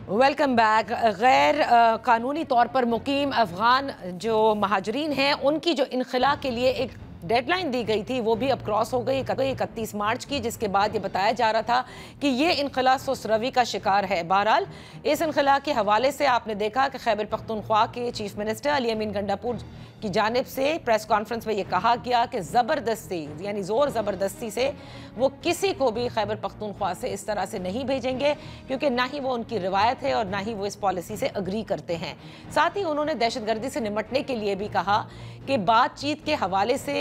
Welcome back. गैर कानूनी तौर पर मुकीम अफगान जो महाजरीन हैं उनकी जो इनखला के लिए एक डेडलाइन दी गई थी वो भी अब क्रॉस हो गई 31 मार्च की, जिसके बाद ये बताया जा रहा था कि ये इनखला सुसरवी का शिकार है। बहरहाल इस इनखला के हवाले से आपने देखा कि खैबर पख्तूनख्वा के चीफ मिनिस्टर अली अमीन गंडापुर की जानिब से प्रेस कॉन्फ्रेंस में ये कहा गया कि ज़बरदस्ती यानी ज़ोर ज़बरदस्ती से वो किसी को भी खैबर पख्तूनख्वा से इस तरह से नहीं भेजेंगे, क्योंकि ना ही वो उनकी रिवायत है और ना ही वो इस पॉलिसी से अग्री करते हैं। साथ ही उन्होंने दहशतगर्दी से निपटने के लिए भी कहा कि बातचीत के हवाले से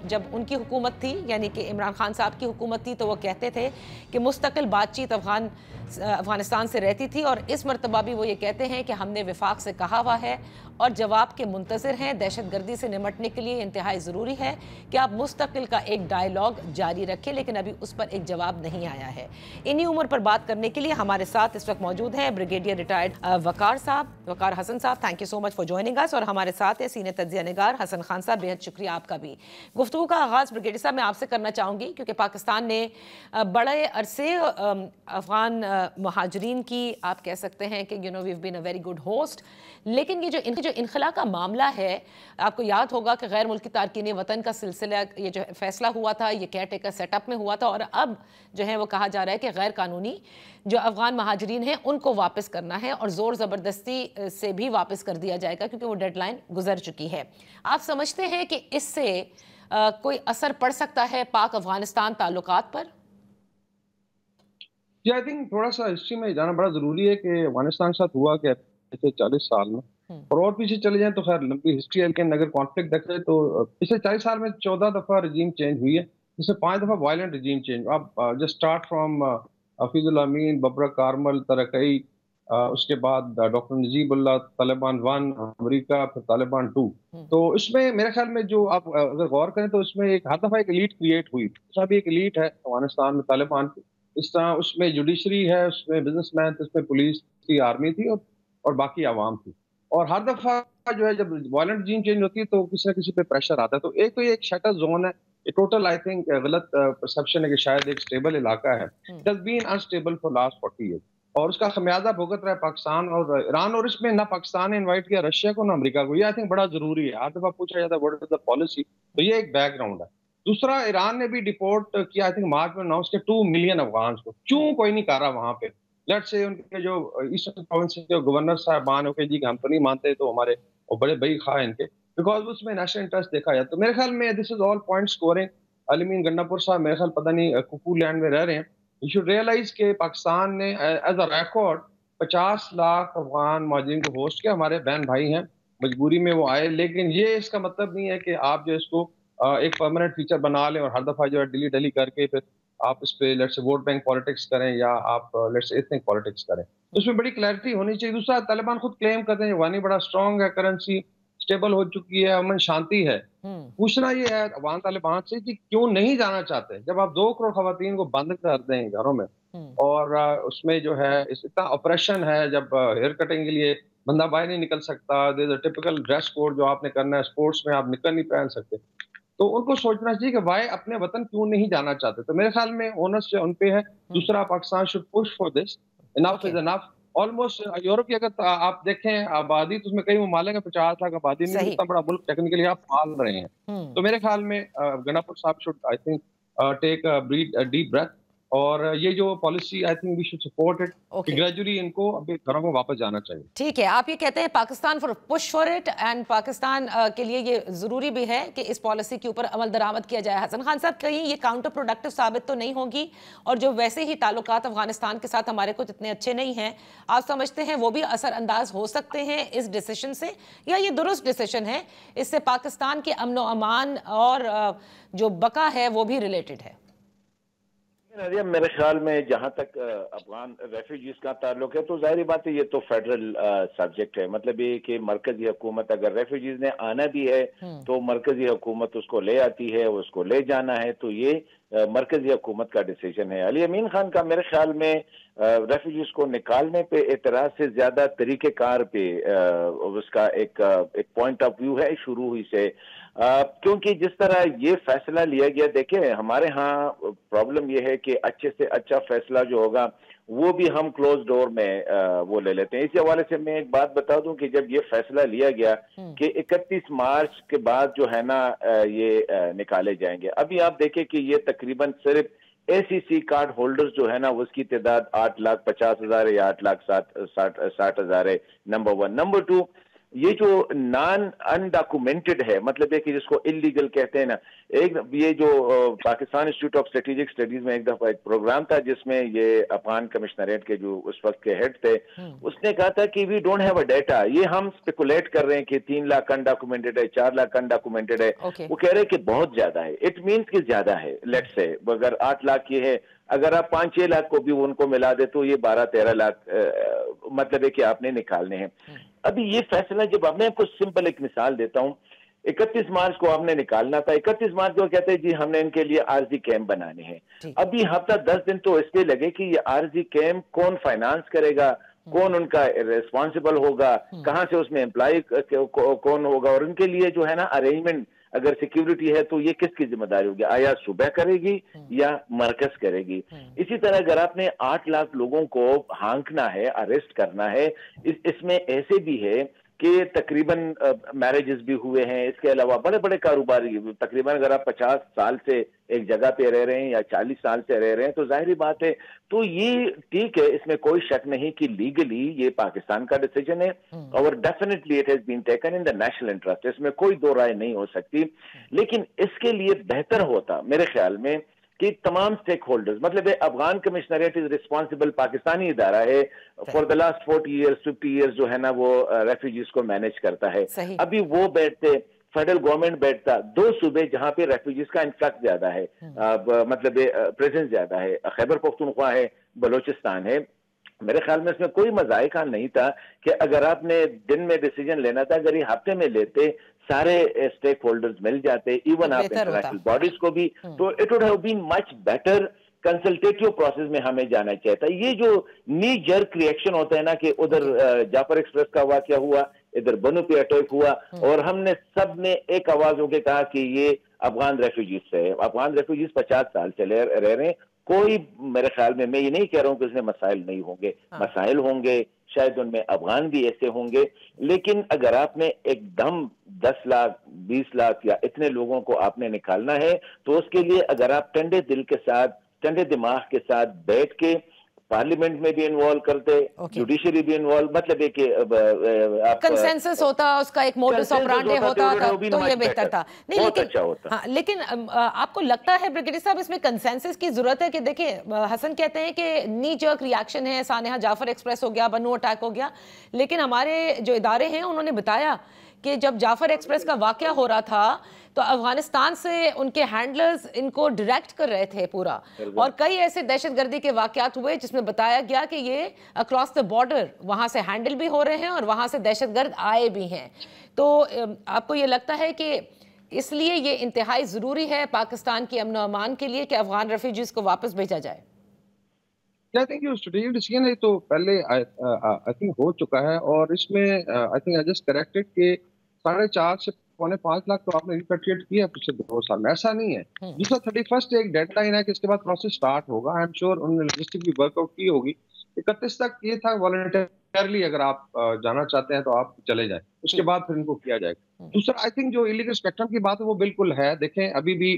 जब उनकी हुकूमत थी यानी कि इमरान खान साहब की हुकूमत थी तो वो कहते थे कि मुस्तकिल बातचीत अफगानिस्तान से रहती थी, और इस मरतबा भी वो ये कहते हैं कि हमने विफाक से कहा हुआ है और जवाब के मुंतज़िर हैं। दहशतगर्दी से निपटने के लिए इंतहाई ज़रूरी है कि आप मुस्तकिल का एक डायलॉग जारी रखें, लेकिन अभी उस पर एक जवाब नहीं आया है। इन्हीं उम्र पर बात करने के लिए हमारे साथ इस वक्त मौजूद हैं ब्रिगेडियर रिटायर्ड वकार हसन साहब। Thank you so much for joining us. और हमारे साथ है सीनियर तज्ज़िया निगार हसन खान साहब। बेहद शुक्रिया आपका भी। गुफ्तगू का आगाज़ ब्रिगेडियर साहब मैं आपसे करना चाहूँगी, क्योंकि पाकिस्तान ने बड़े अरसे अफगान महाजरीन की आप कह सकते हैं कि we have been a very good host, लेकिन ये जो इनखला का मामला है, आपको याद होगा कि गैर मुल्की तारकीन वतन का सिलसिला, ये जो फैसला हुआ था ये केयर टेकर सेटअप में हुआ था, और अब जो है वो कहा जा रहा है कि गैर कानूनी जो अफगान महाजरीन हैं उनको वापस करना है और ज़ोर ज़बरदस्ती से भी वापस कर दिया जाएगा क्योंकि वो डेडलाइन गुजर चुकी है। आप समझते हैं कि इससे कोई असर पड़ सकता है पाक अफगानिस्तान ताल्लुकात पर? जी, आई थिंक थोड़ा सा हिस्ट्री में जाना बड़ा ज़रूरी है कि अफ़गानिस्तान के साथ हुआ क्या पिछले 40 साल में। और पीछे चले जाएँ तो खैर लंबी हिस्ट्री है, लेकिन अगर कॉन्फ्लिक्ट देखें तो पिछले 40 साल में 14 दफ़ा रजीम चेंज हुई है, जिसमें 5 दफ़ा वायलेंट रजीम चेंज। आप जस्ट स्टार्ट फ्रॉम हफीज़ुल अमीन, बबरक कारमल, तरकई, उसके बाद डॉक्टर नजीबुल्लाह, तालिबान 1, अमेरिका, फिर तालिबान 2। तो इसमें मेरे ख्याल में जो आप अगर गौर करें तो इसमें एक हर दफ़ा एक एलीट क्रिएट हुई। दूसरा भी एक एलीट है अफ़गानिस्तान में तालिबान की। इस तरह उसमें जुडिशरी है, उसमें बिजनेसमैन थे, उसमें पुलिस थी, आर्मी थी और बाकी आवाम थी। और हर दफा जो है जब वायलेंट रजीम चेंज होती है तो किसी न किसी पे प्रेशर आता है। तो ये एक शटर जोन है। ये टोटल आई थिंक गलत परसेप्शन है कि शायद एक स्टेबल इलाका है। It has been unstable for last 40 years और उसका खमियाजा भुगत रहा है पाकिस्तान और ईरान। और इसमें ना पाकिस्तान ने इन्वाइट किया रशिया को ना अमेरिका को। ये आई थिंक बड़ा जरूरी है। हर दफा पूछा जाता है व्हाट इज द पॉलिसी, तो ये एक बैकग्राउंड है। दूसरा, ईरान ने भी डिपोर्ट किया आई थिंक मार्च में अनाउंस के 2 मिलियन अफगान को। क्यों कोई नहीं कर रहा वहां पे? लेट्स से उनके जो ईस्टर्न प्रोविंस के गवर्नर साहबान ओके जी हम तो नहीं मानते, तो हमारे वो बड़े बई खा इनके, बिकॉज उसमें नेशनल इंटरेस्ट देखा जाए। तो मेरे ख्याल में this is all point scoring. Ali Amin Gandapur साहब मेरे ख्याल पता नहीं कुकू लैंड में रह रहे हैं। यू शुड रियलाइज के पाकिस्तान ने as a record 50 lakh Afghan महाजिन को होस्ट किया। हमारे बहन भाई हैं, मजबूरी में वो आए, लेकिन ये इसका मतलब नहीं है कि आप जो इसको एक परमानेंट फीचर बना लें और हर दफा जो है डिली डली करके फिर आप इस पे let's say vote bank politics करें या आप लेट्स से एथनिक पॉलिटिक्स करें। तो इसमें बड़ी क्लैरिटी होनी चाहिए। दूसरा, तालिबान खुद क्लेम करते हैं अफगानी बड़ा स्ट्रांग है, करेंसी स्टेबल हो चुकी है, अमन शांति है। पूछना ये है अफगान तालिबान से कि क्यों नहीं जाना चाहते? जब आप 2 करोड़ खवातीन को बंद कर दें घरों में और उसमें जो है इतना ऑपरेशन है, जब हेयर कटिंग के लिए बंदा बाहर नहीं निकल सकता, there is a typical dress code जो आपने करना है, स्पोर्ट्स में आप निकर नहीं पहन सकते, तो उनको सोचना चाहिए कि भाई अपने वतन क्यों नहीं जाना चाहते। तो मेरे ख्याल में ओनस जो उन पे है। दूसरा, Pakistan should push for this. Enough is enough. Almost Europe की अगर आप देखें आबादी तो उसमें कई ममालिक है 50 लाख आबादी में, इतना बड़ा मुल्क टेक्निकली आप पाल रहे हैं। तो मेरे ख्याल में गन्नापुर साहब should I think take a deep breath और ये जो policy I think we should support it कि ग्रेजुअली इनको अपने घरों में वापस जाना चाहिए। ठीक है, आप ये कहते हैं Pakistan for push for it and Pakistan के लिए ये जरूरी भी है कि इस पॉलिसी के ऊपर अमल दरामद किया जाए। हसन खान साहब, कहीं ये काउंटर प्रोडक्टिव साबित तो नहीं होगी? और जो वैसे ही ताल्लुकात अफगानिस्तान के साथ हमारे कुछ इतने अच्छे नहीं हैं, आप समझते हैं वो भी असरअंदाज हो सकते हैं इस डिसीजन से, या ये दुरुस्त डिसीजन है, इससे पाकिस्तान के अमन व अमान और जो बका है वो भी रिलेटेड है? मेरे ख्याल में जहां तक अफगान रेफ्यूजीज का ताल्लुक है तो जाहिर बात है ये तो फेडरल सब्जेक्ट है। मतलब ये कि मरकजी हुकूमत अगर रेफ्यूजीज ने आना भी है तो मरकजी हुकूमत उसको ले आती है, उसको ले जाना है, तो ये मरकजी हुकूमत का डिसीजन है। अली अमीन खान का मेरे ख्याल में रेफ्यूजीज को निकालने पे एतराज से ज्यादा तरीकेकार पे उसका एक पॉइंट ऑफ व्यू है शुरू ही से। क्योंकि जिस तरह ये फैसला लिया गया, देखिए हमारे यहाँ प्रॉब्लम ये है कि अच्छे से अच्छा फैसला जो होगा वो भी हम क्लोज डोर में वो ले लेते हैं। इसी हवाले से मैं एक बात बता दूं कि जब ये फैसला लिया गया कि 31 मार्च के बाद जो है ना ये निकाले जाएंगे, अभी आप देखें कि ये तकरीबन सिर्फ एसीसी कार्ड होल्डर्स जो है ना उसकी तादाद 8,50,000 या 8,60,000 है, नंबर वन। नंबर टू, ये जो नॉन अनडॉक्यूमेंटेड है, मतलब है कि जिसको इलीगल कहते हैं ना, एक ये जो Pakistan institute of strategic studies में एक दफा एक प्रोग्राम था जिसमें ये अफगान कमिश्नरेट के जो उस वक्त के हेड थे, उसने कहा था कि we don't have a data, ये हम स्पेकुलेट कर रहे हैं कि 3 लाख अनडॉक्यूमेंटेड है, 4 लाख अनडॉक्यूमेंटेड है। वो कह रहे हैं कि बहुत ज्यादा है, इट मीन्स कि ज्यादा है। लेट्स से अगर 8 लाख ये है, अगर आप 5-6 लाख को भी उनको मिला दे तो ये 12-13 लाख मतलब है कि आपने निकालने हैं। अभी ये फैसला जब आपने, आपको सिंपल एक मिसाल देता हूं, 31 मार्च को आपने निकालना था, 31 मार्च को कहते हैं जी हमने इनके लिए आरजी कैंप बनाने हैं। अभी हफ्ता 10 दिन तो इसलिए लगे कि ये आरजी कैंप कौन फाइनेंस करेगा, कौन उनका रिस्पॉन्सिबल होगा, कहां से उसमें एम्प्लॉय कौन होगा, और उनके लिए जो है ना अरेंजमेंट, अगर सिक्योरिटी है तो ये किसकी जिम्मेदारी होगी, आया सूबा करेगी या मरकज करेगी। इसी तरह अगर आपने 8 लाख लोगों को हांकना है, अरेस्ट करना है, इसमें ऐसे भी है कि तकरीबन मैरिजेस भी हुए हैं, इसके अलावा बड़े बड़े कारोबारी, तकरीबन अगर आप 50 साल से एक जगह पे रह रहे हैं या 40 साल से रह रहे हैं तो जाहिर बात है, तो ये ठीक है, इसमें कोई शक नहीं कि लीगली ये पाकिस्तान का डिसीजन है और definitely it has been taken in the national interest, इसमें कोई दो राय नहीं हो सकती। लेकिन इसके लिए बेहतर होता मेरे ख्याल में कि तमाम स्टेक होल्डर्स, मतलब Afghan commissionerate is responsible, Pakistani इदारा है, for the last 40 years 50 years जो है ना वो रेफ्यूजीज को मैनेज करता है। अभी वो बैठते, फेडरल गवर्नमेंट बैठता, 2 सूबे जहां पे रेफ्यूजीज का इन्फ्लक्स ज्यादा है, मतलब प्रेजेंस ज्यादा है, खैबर पख्तूनख्वा है, बलोचिस्तान है। मेरे ख्याल में इसमें कोई मजायका नहीं था कि अगर आपने दिन में डिसीजन लेना था, अगर ये हफ्ते में लेते, सारे स्टेक होल्डर्स मिल जाते, इवन आप इंटरनेशनल बॉडीज को भी, तो it would have been much better. Consultative process में हमें जाना चाहिए था। ये जो नी जर्क रिएक्शन होता है ना कि उधर जाफर एक्सप्रेस का वाकया हुआ, इधर बनू पे अटैक हुआ, और हमने सब ने एक आवाज होकर कहा कि ये अफगान रेफ्यूजीज से है। अफगान रेफ्यूजीज 50 साल से रह रहे हैं, कोई मेरे ख्याल में, मैं ये नहीं कह रहा हूं कि उसमें मसाइल नहीं होंगे, मसाइल होंगे, शायद उनमें अफगान भी ऐसे होंगे, लेकिन अगर आपने एकदम 10 लाख 20 लाख या इतने लोगों को आपने निकालना है, तो उसके लिए अगर आप ठंडे दिल के साथ, ठंडे दिमाग के साथ बैठ के पार्लियामेंट में भी इन्वॉल्व करते, जुडिशरी भी इन्वॉल्व, मतलब एक कंसेंसस होता, उसका एक मोडस ऑपरेंडी होता तो ये बेहतर था। नहीं, लेकिन अच्छा होता। हाँ, लेकिन आपको लगता है ब्रिगेडियर साहब इसमें कंसेंसस की जरूरत है? कि देखिए, हसन कहते हैं कि नी जर्क रिएक्शन है, सानेहा जाफर एक्सप्रेस हो गया, बनू अटैक हो गया, लेकिन हमारे जो इदारे हैं उन्होंने बताया कि जब जाफर एक्सप्रेस का वाकया हो रहा था तो अफगानिस्तान से उनके हैंडलर्स इनको डायरेक्ट कर रहे थे पूरा, और कई ऐसे दहशतगर्दी के वाकयात हुए जिसमें बताया गया कि ये अक्रॉस द बॉर्डर वहां से हैंडल भी हो रहे हैं और वहां से दहशतगर्द आए भी हैं। तो आपको ये लगता है कि इसलिए ये इंतहाई जरूरी है पाकिस्तान की अमन और अमान के लिए कि अफगान रेफ्यूजीज को वापस भेजा जाए? आई थिंक ये स्ट्रेटेजिक डिसीजन है तो पहले आई थिंक हो चुका है, और इसमें I think I just corrected के 4.5 से 4.5 लाख तो आपने रिपेट्रिएट किया पिछले 2 साल में, ऐसा नहीं है। दूसरा 31 एक डेडलाइन है कि इसके बाद प्रोसेस स्टार्ट होगा। आई एम श्योर उन्होंने लॉजिस्टिक भी वर्कआउट की होगी। 31 तक ये था वॉलंटियरली अगर आप जाना चाहते हैं तो आप चले जाए, उसके बाद फिर इनको किया जाएगा। दूसरा आई थिंक जो इलीगल स्पेक्ट्रम की बात है वो बिल्कुल है। देखें अभी भी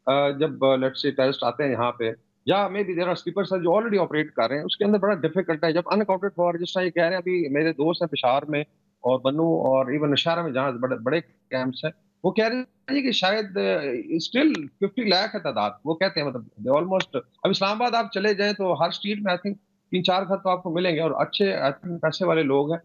जब लेट्स से टेररिस्ट आते हैं यहाँ पे, या maybe there are sleepers जो ऑलरेडी ऑपरेट कर रहे हैं, उसके अंदर बड़ा डिफिकल्ट है जब अनअकाउंटेड फॉर, जिस तरह ये कह रहे हैं अभी मेरे दोस्त हैं पेशावर में और बनू और इवन नशारा में जहाँ बड़े बड़े कैंप्स हैं, वो कह रहे हैं कि शायद स्टिल 50 लाख है तादाद। वो कहते हैं मतलब ऑलमोस्ट, अब इस्लामाबाद आप चले जाएं तो हर स्ट्रीट में आई थिंक 3-4 घर तो आपको मिलेंगे और अच्छे आई थिंक पैसे वाले लोग हैं।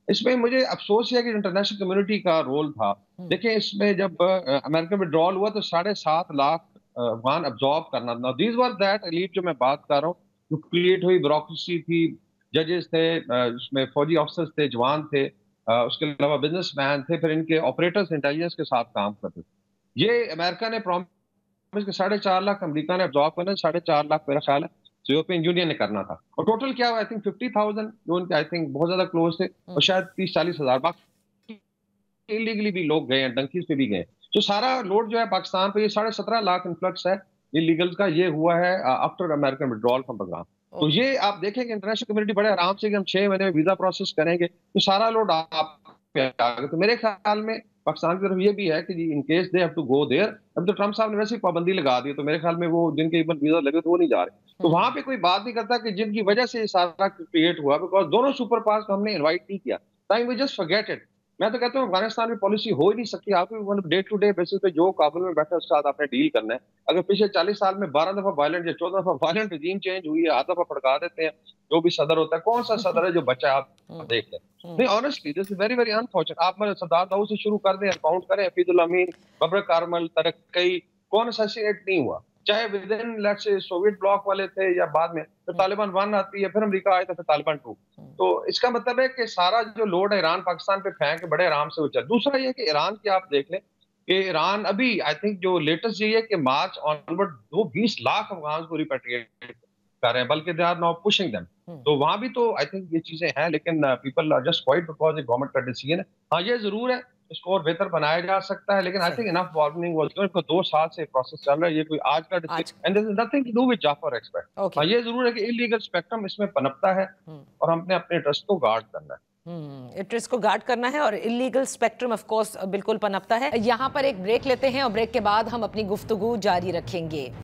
इसमें मुझे अफसोस है कि इंटरनेशनल कम्युनिटी का रोल था। देखिए इसमें जब अमेरिकन विड्रॉल हुआ तो 7.5 लाख अफगान अब्जॉर्ब करना था। दीज वर दैट एलीट जो मैं बात कर रहा हूँ, जो क्रिएट हुई, ब्यूरोक्रेसी थी, जजेस थे, उसमें फौजी ऑफिसर्स थे, जवान थे, उसके अलावा बिजनेसमैन थे, फिर इनके ऑपरेटर्स इंटेलिजेंस के साथ काम करते थे। ये अमेरिका ने प्रॉमिस के 4.5 लाख अमेरिका ने अब्जॉर्ब करना, 4.5 लाख मेरा ख्याल है यूरोपियन यूनियन ने करना था। और टोटल क्या हुआ, आई थिंक 50,000 जो उनके आई थिंक बहुत ज्यादा क्लोज थे, और शायद 30-40 हजार बाकी इलीगली भी लोग गए हैं, डंकीज पे भी गए। तो सारा लोड जो है पाकिस्तान पे, ये 17.5 लाख इन्फ्लक्स है इलीगल्स का, ये हुआ है after American withdrawal from program. तो ये आप देखेंगे इंटरनेशनल कम्युनिटी बड़े आराम से कि हम 6 महीने में वीजा प्रोसेस करेंगे, तो सारा लोड आप पे आ गया। तो मेरे ख्याल में पाकिस्तान की तरफ ये भी है कि जी in case they have to go there, अब तो ट्रम्प साहब ने वैसे ही पाबंदी लगा दी, तो मेरे ख्याल में वो जिनके इवन वीजा लगे तो वो नहीं जा रहे। तो वहां पे कोई बात नहीं करता कि जिनकी वजह से ये सारा क्रिएट हुआ, बिकॉज दोनों सुपर पावर्स को हमने इन्वाइट नहीं किया, time we just forget it. मैं तो कहता हूँ अफगानिस्तान में पॉलिसी हो ही नहीं सकती। आपको मतलब डे टू डे बेसिस पे जो काबुल में बैठा है उसके साथ आपने डील करना है। अगर पिछले 40 साल में 12 दफा वायलेंट या 14 दफा वायलेंट रजीम चेंज हुई है, आधा दफा फड़का देते हैं जो भी सदर होता है, कौन सा सदर है जो बचा है आप देख लें। नहीं honestly this is very very unfortunate. आप मतलब सरदार दाऊद से शुरू कर दें, काउंट करें, हफीजुल अमीन, बबर कारमल, तरक्की, कौन असैसिनेट नहीं हुआ, चाहे with in let's say Soviet block वाले थे या बाद में, फिर तालिबान 1 आती है, फिर अमेरिका आया था, फिर तालिबान 2। तो इसका मतलब है कि सारा जो लोड है ईरान पाकिस्तान पे फेंक के बड़े आराम से हो चल। दूसरा ये कि ईरान की आप देख लें कि ईरान अभी आई थिंक जो लेटेस्ट ये है कि मार्च ऑनवर्ड वो 20 लाख अफगान को रिपेट्रिएट कर रहे हैं, बल्कि they are now pushing them. तो वहां भी तो आई थिंक ये चीजें हैं, लेकिन people are just quiet because government का डिसीजन है। हाँ ये जरूर है इसको और बेहतर बनाया जा सकता है, लेकिन I think enough warning was given. 2 साल से प्रोसेस चल रहा है, ये कोई आज का decision and there is nothing to do with Jafar expert. हाँ ये जरूर है कि इलीगल स्पेक्ट्रम इसमें पनपता है और हमने अपने इंटरेस्ट को गार्ड करना है। इंटरेस्ट को गार्ड करना है और इलीगल स्पेक्ट्रम ऑफ कोर्स बिल्कुल पनपता है। यहाँ पर एक ब्रेक लेते हैं और ब्रेक के बाद हम अपनी गुफ्तगू जारी रखेंगे।